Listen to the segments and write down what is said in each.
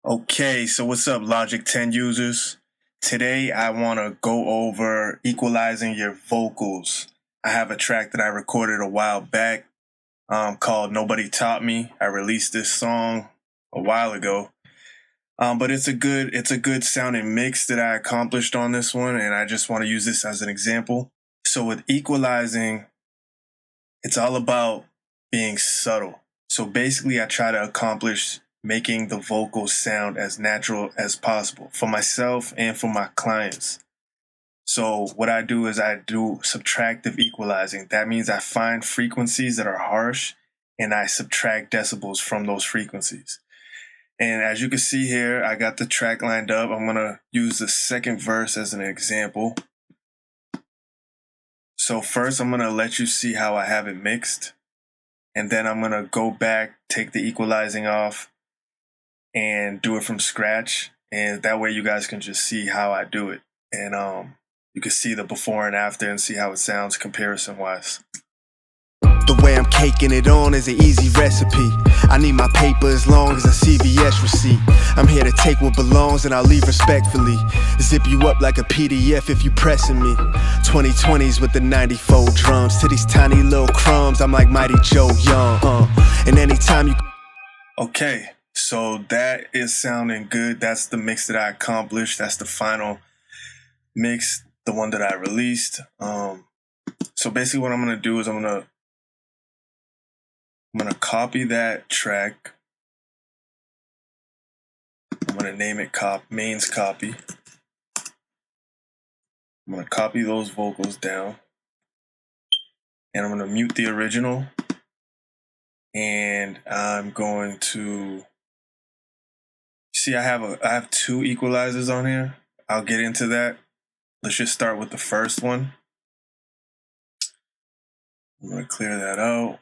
Okay, so what's up, Logic 10 users? Today I want to go over equalizing your vocals. I have a track that I recorded a while back called Nobody Taught Me. I released this song a while ago. But it's a good sounding mix that I accomplished on this one, and I just want to use this as an example. So with equalizing, it's all about being subtle. So basically I try to accomplish making the vocals sound as natural as possible for myself and for my clients. So what I do is I do subtractive equalizing. That means I find frequencies that are harsh and I subtract decibels from those frequencies. And as you can see here, I got the track lined up. I'm going to use the second verse as an example. So first I'm going to let you see how I have it mixed. And then I'm going to go back, take the equalizing off, and do it from scratch. And that way you guys can just see how I do it. And you can see the before and after and see how it sounds comparison-wise. The way I'm caking it on is an easy recipe. I need my paper as long as a CVS receipt. I'm here to take what belongs and I'll leave respectfully. Zip you up like a PDF if you pressing me. 2020s with the 94 drums. To these tiny little crumbs, I'm like Mighty Joe Young. And anytime you... Okay, so that is sounding good. That's the mix that I accomplished. That's the final mix, the one that I released. So basically what I'm going to do is I'm going to copy that track. I'm going to name it mains copy. I'm going to copy those vocals down. And I'm going to mute the original. And I'm going to see I have two equalizers on here. I'll get into that. Let's just start with the first one. I'm going to clear that out.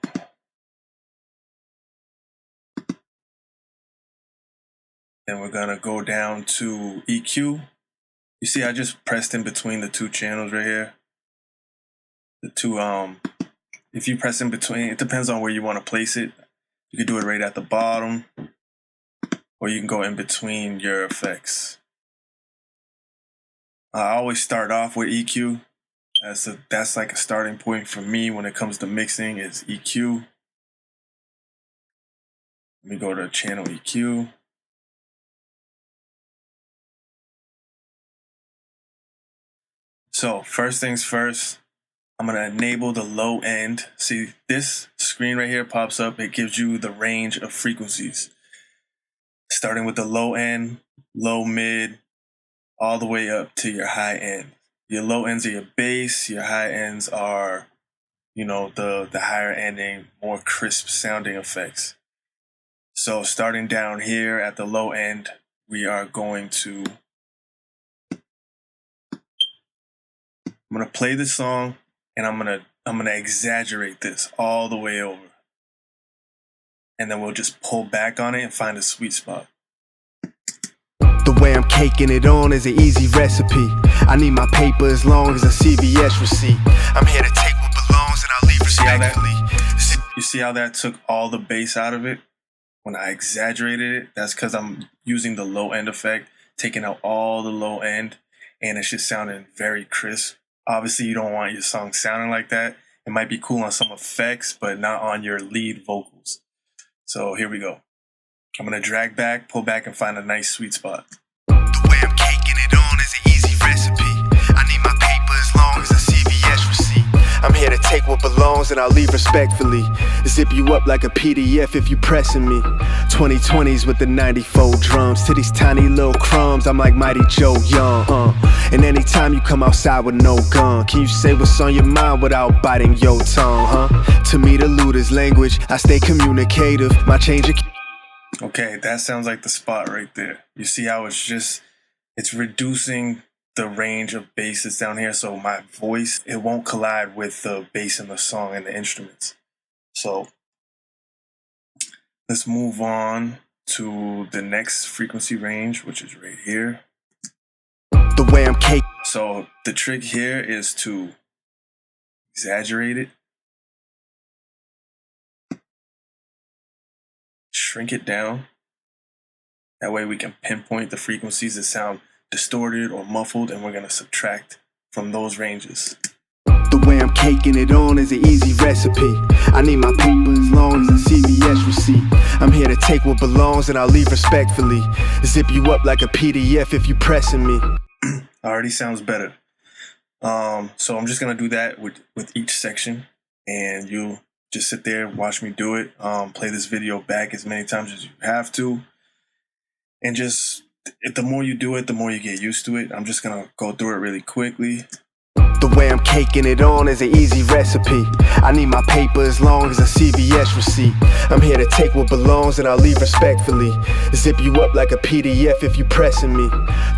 Then we're going to go down to EQ. You see I just pressed in between the two channels right here. The two, if you press in between, it depends on where you want to place it. You can do it right at the bottom, or you can go in between your effects. I always start off with EQ. That's like a starting point for me when it comes to mixing is EQ. Let me go to channel EQ. So first things first, I'm going to enable the low end. See, this screen right here pops up. It gives you the range of frequencies. Starting with the low end, low mid, all the way up to your high end. Your low ends are your bass. Your high ends are, the higher ending, more crisp sounding effects. So starting down here at the low end, we are going to... I'm going to play this song. And I'm gonna exaggerate this all the way over. And then we'll just pull back on it and find a sweet spot. The way I'm caking it on is an easy recipe. I need my paper as long as a CVS receipt. I'm here to take what belongs and I'll leave respectfully. You see how that took all the bass out of it? When I exaggerated it, that's because I'm using the low end effect, taking out all the low end, and it's just sounding very crisp. Obviously, you don't want your song sounding like that. It might be cool on some effects, but not on your lead vocals. So here we go. I'm going to drag back, pull back, and find a nice sweet spot. The way I'm caking it on is an easy recipe. I need my paper as long as a CVS receipt. I'm here to take what belongs and I'll leave respectfully. Zip you up like a PDF if you pressing me. 2020s with the 94 drums. To these tiny little crumbs, I'm like Mighty Joe Young. And anytime you come outside with no gun, can you say what's on your mind without biting your tongue, To me the loot is language, I stay communicative. My change of... Okay, that sounds like the spot right there. You see how it's reducing the range of bass that's down here, so my voice, it won't collide with the bass in the song and the instruments. So let's move on to the next frequency range, which is right here. The way I'm caking. So the trick here is to exaggerate it, shrink it down That way we can pinpoint the frequencies that sound distorted or muffled, and we're going to subtract from those ranges. The way I'm caking it on is an easy recipe. I need my paper as long as a CVS receipt. I'm here to take what belongs and I'll leave respectfully. Zip you up like a PDF if you pressing me. Already sounds better. So I'm just gonna do that with each section, and you just sit there, watch me do it. Play this video back as many times as you have to, and just the more you do it, the more you get used to it. I'm just gonna go through it really quickly. The way I'm caking it on is an easy recipe. I need my paper as long as a CVS receipt. I'm here to take what belongs and I'll leave respectfully. Zip you up like a PDF if you pressing me.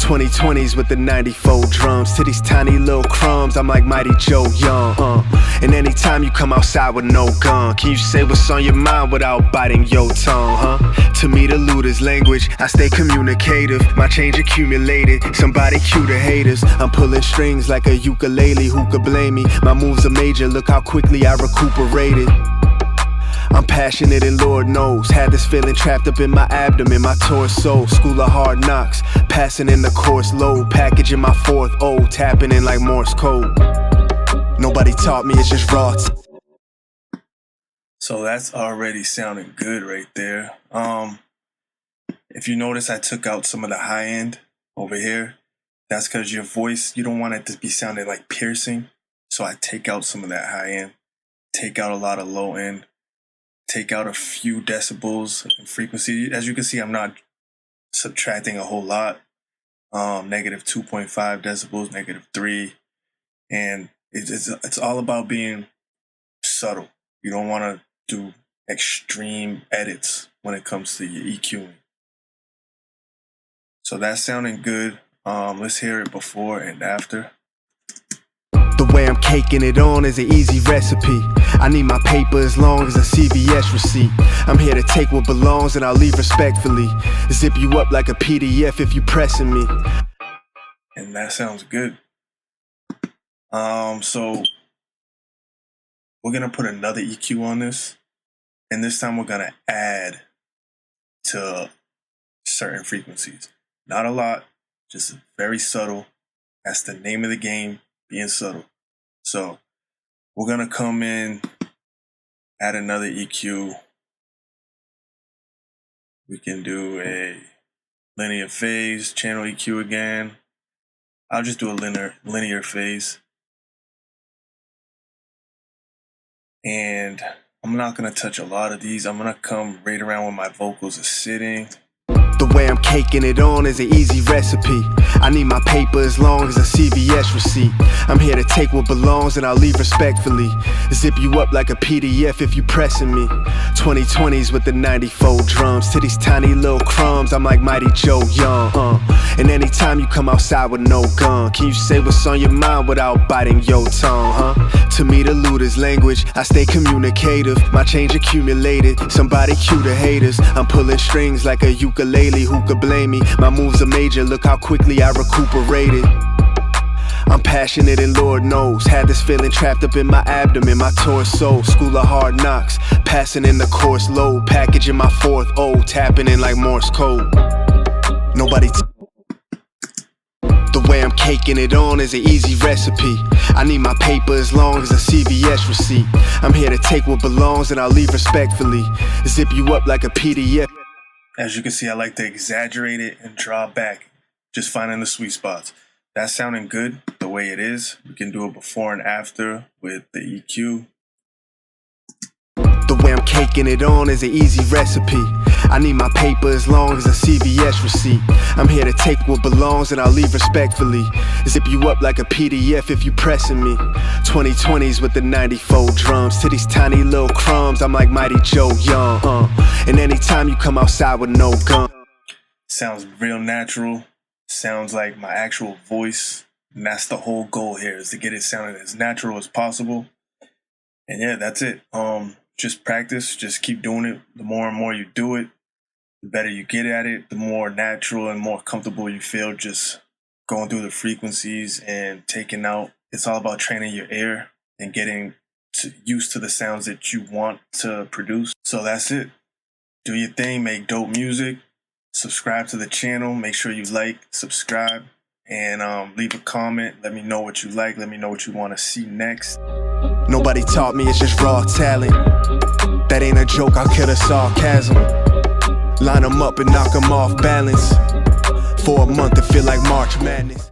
2020s with the 94 drums to these tiny little crumbs. I'm like Mighty Joe Young, And anytime you come outside with no gun, can you say what's on your mind without biting your tongue, To me the loot is language, I stay communicative. My change accumulated, somebody cue the haters. I'm pulling strings like a ukulele, who could blame me? My moves are major, look how quickly I recuperated. I'm passionate and Lord knows, had this feeling trapped up in my abdomen, my torso. School of hard knocks, passing in the course load, packaging my fourth O, tapping in like Morse code. Nobody taught me, it's just raw. So that's already sounding good right there. If you notice, I took out some of the high end over here. That's because your voice, you don't want it to be sounding like piercing. So I take out some of that high end, take out a lot of low end, take out a few decibels in frequency. As you can see, I'm not subtracting a whole lot. Negative 2.5 decibels, negative 3. And it's all about being subtle. You don't want to do extreme edits when it comes to your EQing. So that's sounding good. Let's hear it before and after. The way I'm caking it on is an easy recipe. I need my paper as long as a CVS receipt. I'm here to take what belongs and I'll leave respectfully. Zip you up like a PDF if you pressing me. And that sounds good. So we're gonna put another EQ on this, and this time we're gonna add to certain frequencies. Not a lot, just very subtle. That's the name of the game, being subtle. So we're gonna come in, add another EQ. We can do a linear phase, channel EQ again. I'll just do a linear phase. And I'm not gonna touch a lot of these. I'm gonna come right around where my vocals are sitting. The way I'm caking it on is an easy recipe. I need my paper as long as a CVS receipt. I'm here to take what belongs and I'll leave respectfully. Zip you up like a PDF if you pressing me. 2020s with the 94 drums to these tiny little crumbs. I'm like Mighty Joe Young, And anytime you come outside with no gun, can you say what's on your mind without biting your tongue, To me the loot is language, I stay communicative. My change accumulated, somebody cue the haters. I'm pulling strings like a ukulele, who could blame me? My moves are major, look how quickly I recuperated. I'm passionate and Lord knows, had this feeling trapped up in my abdomen, my torso. School of hard knocks, passing in the course load, packaging my fourth O, tapping in like Morse code. Nobody The way I'm caking it on is an easy recipe. I need my paper as long as a CVS receipt. I'm here to take what belongs and I'll leave respectfully. Zip you up like a PDF. As you can see, I like to exaggerate it and draw back, just finding the sweet spots. That's sounding good the way it is. We can do it before and after with the EQ. The way I'm caking it on is an easy recipe. I need my paper as long as a CVS receipt. I'm here to take what belongs and I'll leave respectfully. Zip you up like a PDF if you pressing me. 2020s with the 94 drums to these tiny little crumbs. I'm like Mighty Joe Young, And anytime you come outside with no gun. Sounds real natural. Sounds like my actual voice. And that's the whole goal here, is to get it sounding as natural as possible. And yeah, that's it. Just practice, just keep doing it. The more and more you do it, the better you get at it, the more natural and more comfortable you feel just going through the frequencies and taking out. It's all about training your ear and getting used to the sounds that you want to produce. So that's it. Do your thing, make dope music, subscribe to the channel. Make sure you like, subscribe, and leave a comment. Let me know what you like. Let me know what you want to see next. Nobody taught me, it's just raw talent. That ain't a joke, I'll kill the sarcasm. Line them up and knock them off balance. For a month it feel like March Madness.